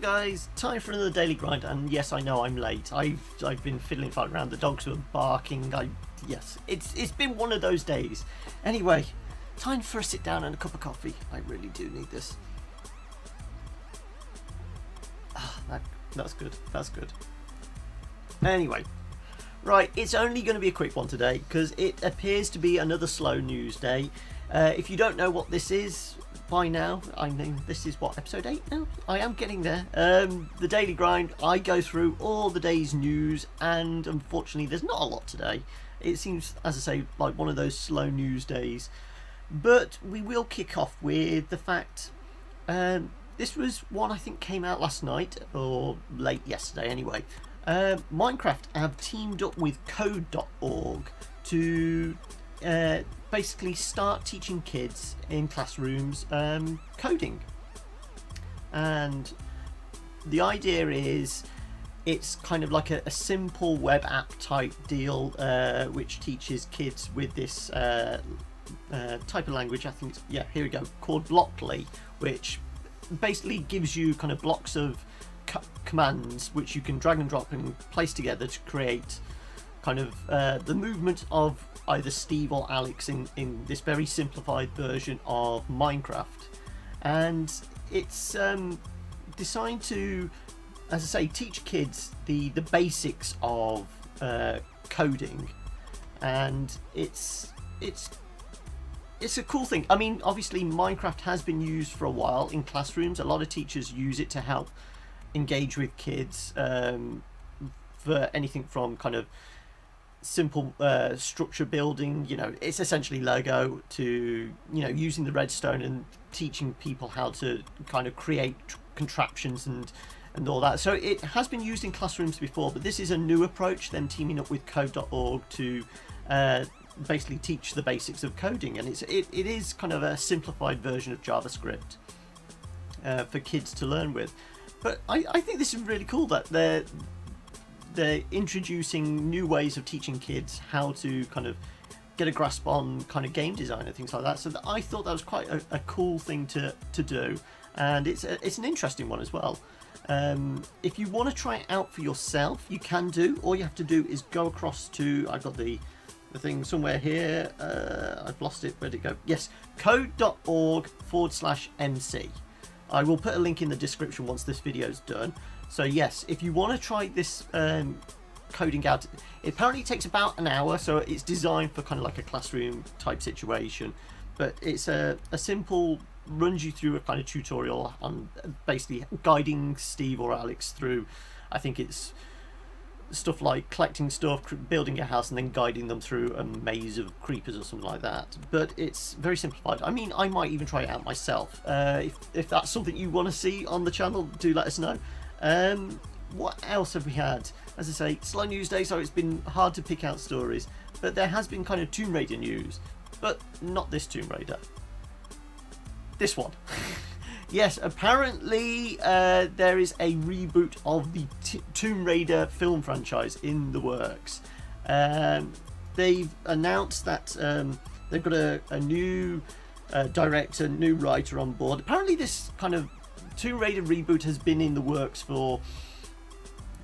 guys? Time for another daily grind, and yes, I know I'm late. I've been fiddling around. The dogs were barking. Yes, it's been one of those days. Anyway, time for a sit down and a cup of coffee. I really do need this. That's good. That's good. Anyway, right, it's only going to be a quick one today because it appears to be another slow news day. If you don't know what this is by now, I mean, this is what, episode 8 now? I am getting there. The Daily Grind, I go through all the day's news, and unfortunately there's not a lot today. It seems, as I say, like one of those slow news days. But we will kick off with the fact, this was one I think came out last night, or late yesterday anyway. Minecraft have teamed up with code.org to basically start teaching kids in classrooms coding, and the idea is it's kind of like a simple web app type deal which teaches kids with this type of language. I think it's, yeah, here we go, called Blockly, which basically gives you kind of blocks of commands which you can drag and drop and place together to create kind of the movement of either Steve or Alex in this very simplified version of Minecraft. And it's designed to, as I say, teach kids the basics of coding, and it's a cool thing. I mean, obviously Minecraft has been used for a while in classrooms. A lot of teachers use it to help engage with kids for anything from kind of simple structure building, you know, it's essentially Lego, to, you know, using the redstone and teaching people how to kind of create contraptions and all that. So it has been used in classrooms before, but this is a new approach, then teaming up with code.org to basically teach the basics of coding. And it is kind of a simplified version of JavaScript for kids to learn with. But I think this is really cool that they're introducing new ways of teaching kids how to kind of get a grasp on kind of game design and things like that. So I thought that was quite a cool thing to do, and it's an interesting one as well. If you want to try it out for yourself, you can do. All you have to do is go across to, I've got the thing somewhere here, I've lost it, where'd it go? Yes, code.org/MC. I will put a link in the description once this video's done. So yes, if you want to try this coding out, it apparently takes about an hour, so it's designed for kind of like a classroom type situation. But it's a simple, runs you through a kind of tutorial on basically guiding Steve or Alex through, I think it's stuff like collecting stuff, building a house, and then guiding them through a maze of creepers or something like that. But it's very simplified. I mean, I might even try it out myself. If that's something you want to see on the channel, do let us know. What else have we had? As I say, slow news day, so it's been hard to pick out stories, but there has been kind of Tomb Raider news, but not this Tomb Raider, this one. Yes, apparently there is a reboot of the Tomb Raider film franchise in the works. They've announced that they've got a new director, new writer on board. Apparently this kind of Tomb Raider reboot has been in the works for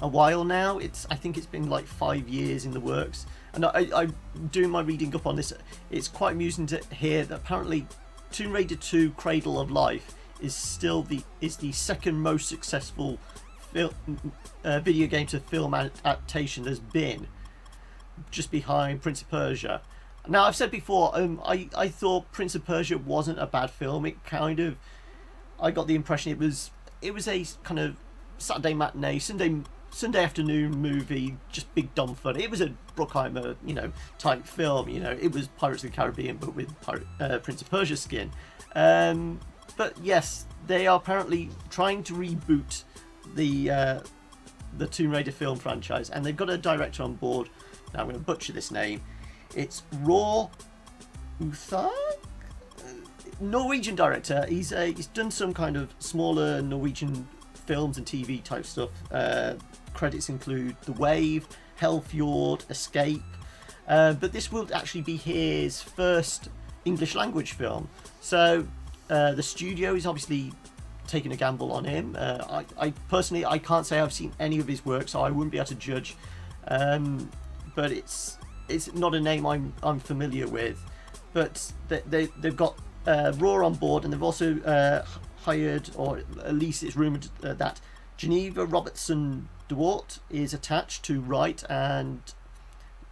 a while now. I think it's been like 5 years in the works, and I'm doing my reading up on this. It's quite amusing to hear that apparently Tomb Raider 2 Cradle of Life is still the second most successful video game to film adaptation there's been, just behind Prince of Persia. Now, I've said before, I thought Prince of Persia wasn't a bad film. It kind of, I got the impression it was a kind of Saturday matinee, Sunday afternoon movie, just big dumb fun. It was a Bruckheimer, you know, type film. You know, it was Pirates of the Caribbean, but with Prince of Persia skin. But yes, they are apparently trying to reboot the Tomb Raider film franchise, and they've got a director on board. Now I'm going to butcher this name. It's Raw Uthag? Norwegian director. He's done some kind of smaller Norwegian films and TV type stuff. Credits include The Wave, Hellfjord, Escape. But this will actually be his first English language film. So the studio is obviously taking a gamble on him. I personally, I can't say I've seen any of his work, so I wouldn't be able to judge. But it's not a name I'm familiar with. But they've got Raw on board, and they've also hired, or at least it's rumoured that Geneva Robertson Dewart is attached to write, and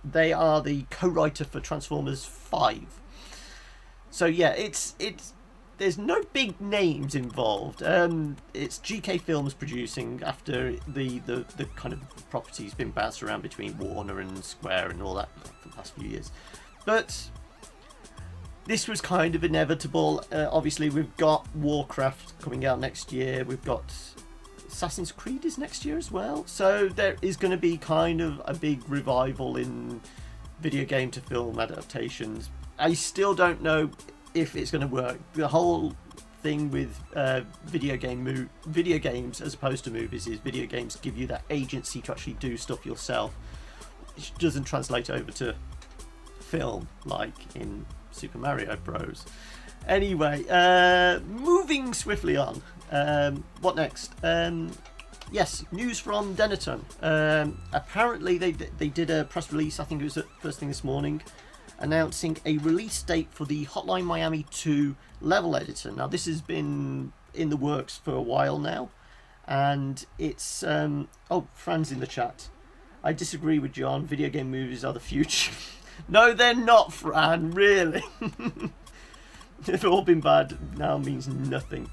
they are the co-writer for Transformers 5. So yeah, it's there's no big names involved. It's GK Films producing after the kind of property's been bounced around between Warner and Square and all that for the past few years. But this was kind of inevitable. Obviously, we've got Warcraft coming out next year. We've got Assassin's Creed is next year as well. So there is going to be kind of a big revival in video game to film adaptations. I still don't know if it's going to work. The whole thing with video games as opposed to movies is video games give you that agency to actually do stuff yourself. It doesn't translate over to film like in Super Mario Bros. Anyway, moving swiftly on. What next? Yes, news from Denatone. Apparently they did a press release, I think it was the first thing this morning, announcing a release date for the Hotline Miami 2 level editor. Now this has been in the works for a while now, and it's oh, Fran's in the chat. I disagree with John, video game movies are the future. No, they're not, Fran, really. They've all been bad now means nothing.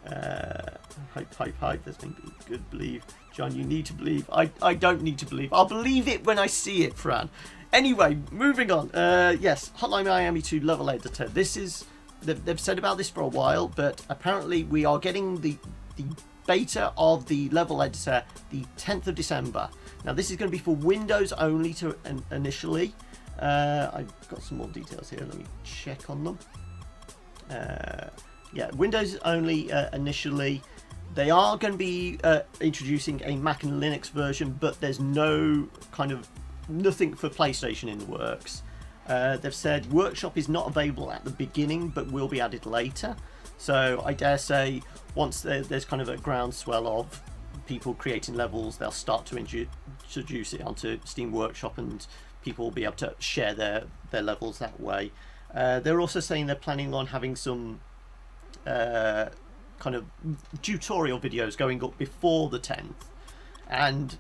Hype, there's been good believe. John, you need to believe. I don't need to believe. I'll believe it when I see it, Fran. Anyway, moving on. Yes, Hotline Miami 2 level editor. This is, they've said about this for a while, but apparently we are getting the beta of the level editor the 10th of December. Now this is going to be for Windows only to initially. I've got some more details here. Let me check on them. Yeah, Windows only initially. They are going to be introducing a Mac and Linux version, but there's no kind of nothing for PlayStation in the works. They've said Workshop is not available at the beginning, but will be added later. So I dare say once there's kind of a groundswell of people creating levels, they'll start to introduce it onto Steam Workshop, and people will be able to share their levels that way. They're also saying they're planning on having some kind of tutorial videos going up before the 10th, and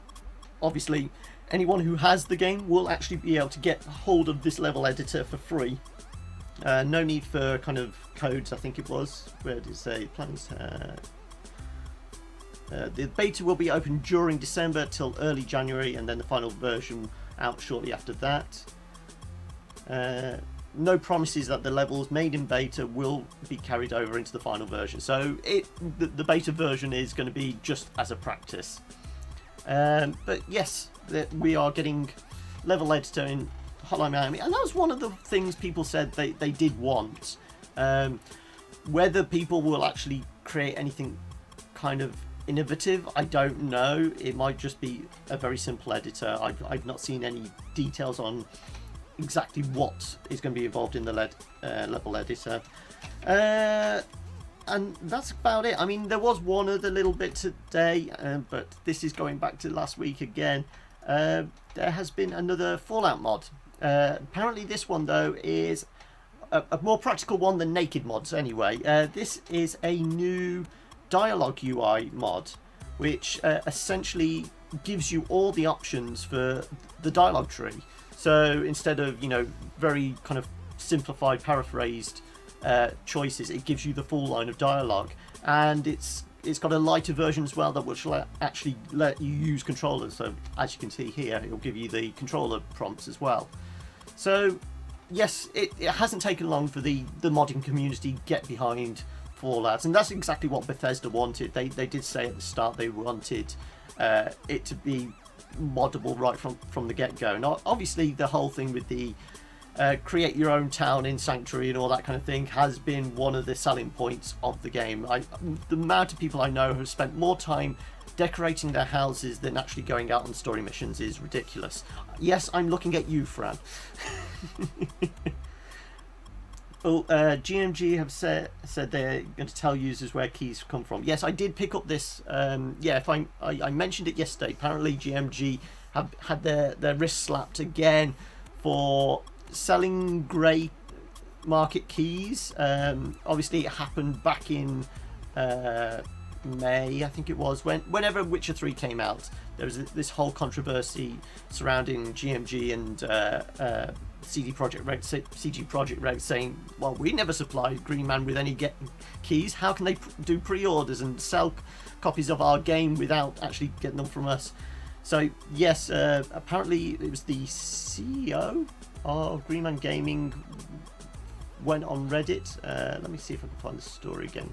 obviously anyone who has the game will actually be able to get hold of this level editor for free. No need for kind of codes, I think it was. Where did it say? Plans. The beta will be open during December till early January, and then the final version out shortly after that. No promises that the levels made in beta will be carried over into the final version. So the beta version is going to be just as a practice. But yes, we are getting level editor in Hotline Miami, and that was one of the things people said they did want. Whether people will actually create anything kind of innovative, I don't know. It might just be a very simple editor. I've not seen any details on exactly what is going to be involved in the level editor. And that's about it. I mean, there was one other little bit today, but this is going back to last week again. There has been another Fallout mod. Apparently this one though is a more practical one than naked mods anyway. This is a new dialogue UI mod, which essentially gives you all the options for the dialogue tree. So instead of, you know, very kind of simplified, paraphrased choices, it gives you the full line of dialogue, and it's got a lighter version as well that will actually let you use controllers. So as you can see here, it'll give you the controller prompts as well. So yes, it hasn't taken long for the modding community to get behind Fallout, and that's exactly what Bethesda wanted. They did say at the start they wanted it to be moddable right from the get-go. And obviously the whole thing with the create your own town in Sanctuary and all that kind of thing has been one of the selling points of the game. The amount of people I know who have spent more time decorating their houses than actually going out on story missions is ridiculous. Yes, I'm looking at you, Fran. Oh, GMG have said they're going to tell users where keys come from. Yes, I did pick up this. Yeah, if I mentioned it yesterday. Apparently, GMG have had their wrist slapped again for selling grey market keys. Obviously, it happened back in May, I think it was, whenever Witcher 3 came out. There was this whole controversy surrounding GMG and CG Projekt Red saying, well, we never supplied Green Man with any keys. How can they do pre-orders and sell copies of our game without actually getting them from us? So yes, apparently it was the CEO of Green Man Gaming went on Reddit. Let me see if I can find the story again.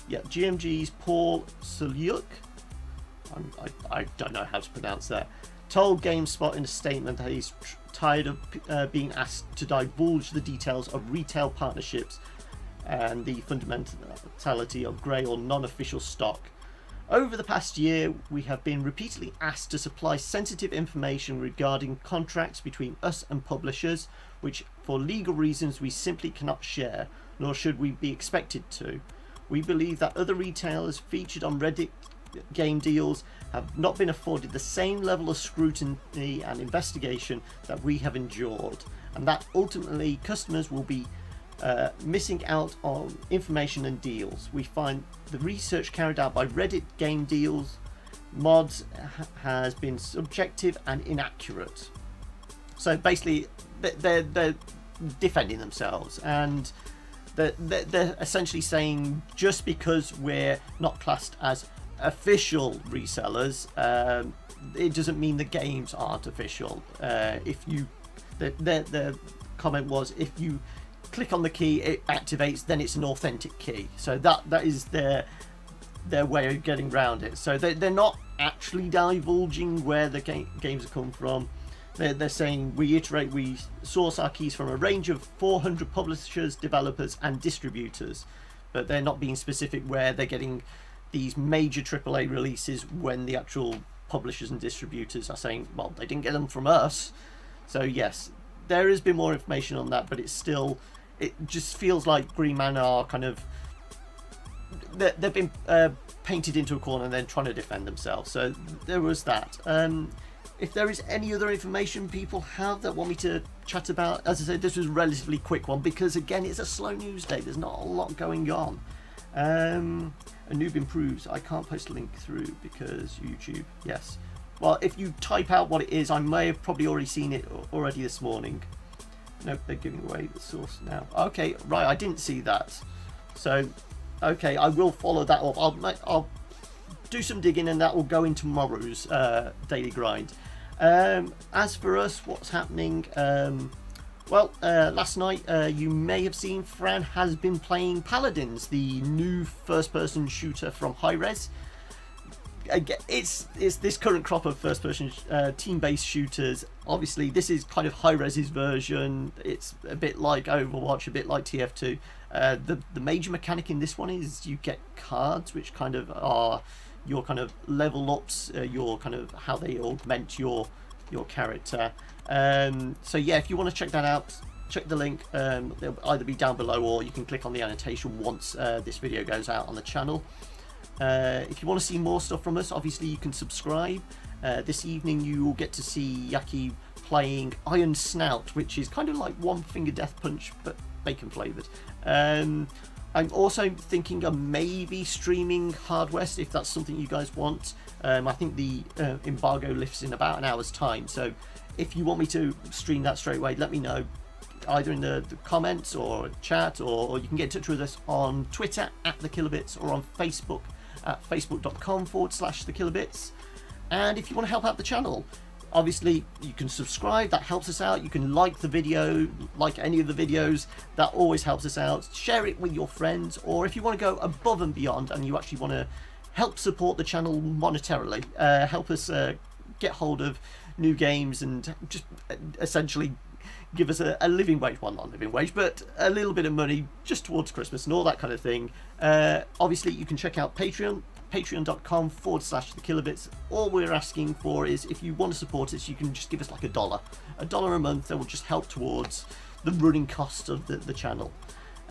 Yeah, GMG's Paul Sulyuk, I don't know how to pronounce that, told GameSpot in a statement that he's tired of being asked to divulge the details of retail partnerships and the fundamentality of grey or non-official stock. Over the past year, we have been repeatedly asked to supply sensitive information regarding contracts between us and publishers, which for legal reasons we simply cannot share, nor should we be expected to. We believe that other retailers featured on Reddit game deals have not been afforded the same level of scrutiny and investigation that we have endured, and that ultimately customers will be missing out on information and deals. We find the research carried out by Reddit game deals mods has been subjective and inaccurate. So basically they're defending themselves, and they're essentially saying just because we're not classed as official resellers, it doesn't mean the games aren't official. If you, the comment was, if you click on the key, it activates, then it's an authentic key. So that is their way of getting around it. So they're not actually divulging where the games have come from. They're saying, we iterate, we source our keys from a range of 400 publishers, developers and distributors, but they're not being specific where they're getting these major AAA releases, when the actual publishers and distributors are saying, well, they didn't get them from us. So yes, there has been more information on that, but it's still, it just feels like Green Man are kind of, they've been painted into a corner and then trying to defend themselves. So there was that. If there is any other information people have that want me to chat about, as I said, this was a relatively quick one because again, it's a slow news day. There's not a lot going on. A noob improves. I can't post a link through because YouTube. Yes. Well, if you type out what it is, I may have probably already seen it already this morning. Nope, they're giving away the source now. Okay, right, I didn't see that. So, okay, I will follow that up. I'll do some digging and that will go in tomorrow's daily grind. As for us, what's happening? Last night you may have seen Fran has been playing Paladins, the new first-person shooter from Hi-Rez. It's this current crop of first-person team-based shooters. Obviously, this is kind of Hi-Rez's version. It's a bit like Overwatch, a bit like TF2. The major mechanic in this one is you get cards, which kind of are your kind of level ups, your kind of how they augment your character. So yeah, if you want to check that out, check the link. They'll either be down below or you can click on the annotation once this video goes out on the channel. If you want to see more stuff from us, obviously you can subscribe. This evening you will get to see Yaki playing Iron Snout, which is kind of like One Finger Death Punch but bacon flavoured. I'm also thinking of maybe streaming Hard West if that's something you guys want. I think the embargo lifts in about an hour's time, so if you want me to stream that straight away, let me know either in the comments or chat, or you can get in touch with us on Twitter @thekillerbits or on Facebook at facebook.com/thekillerbits. And if you want to help out the channel, obviously you can subscribe, that helps us out. You can like the video, like any of the videos, that always helps us out. Share it with your friends, or if you want to go above and beyond and you actually want to help support the channel monetarily, help us get hold of new games and just essentially give us a living wage, well, not living wage, but a little bit of money just towards Christmas and all that kind of thing. Obviously you can check out Patreon. patreon.com/thekillerbits. All we're asking for is, if you want to support us, you can just give us like $1 a month. That will just help towards the running cost of the channel.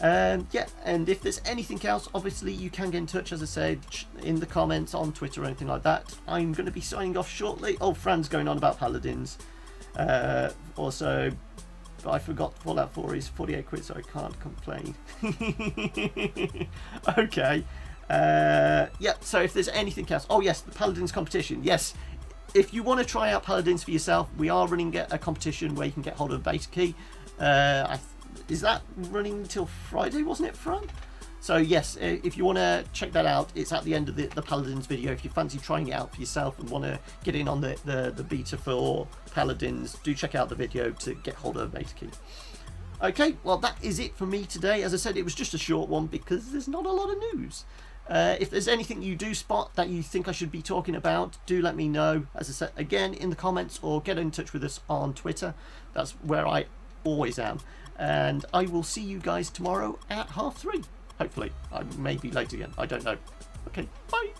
Yeah, and if there's anything else, obviously you can get in touch, as I said, in the comments on Twitter or anything like that. I'm going to be signing off shortly. Oh, Fran's going on about Paladins. Also, I forgot Fallout 4 is 48 quid, so I can't complain. Okay. Yeah, so if there's anything else... Oh, yes, the Paladins competition. Yes, if you want to try out Paladins for yourself, we are running a competition where you can get hold of a beta key. Is that running until Friday, wasn't it, Fran? So yes, if you want to check that out, it's at the end of the Paladins video. If you fancy trying it out for yourself and want to get in on the beta for Paladins, do check out the video to get hold of a beta key. Okay, well that is it for me today. As I said, it was just a short one because there's not a lot of news. If there's anything you do spot that you think I should be talking about, do let me know, as I said, again, in the comments, or get in touch with us on Twitter. That's where I always am. And I will see you guys tomorrow at 3:30. Hopefully. I may be late again. I don't know. Okay, bye.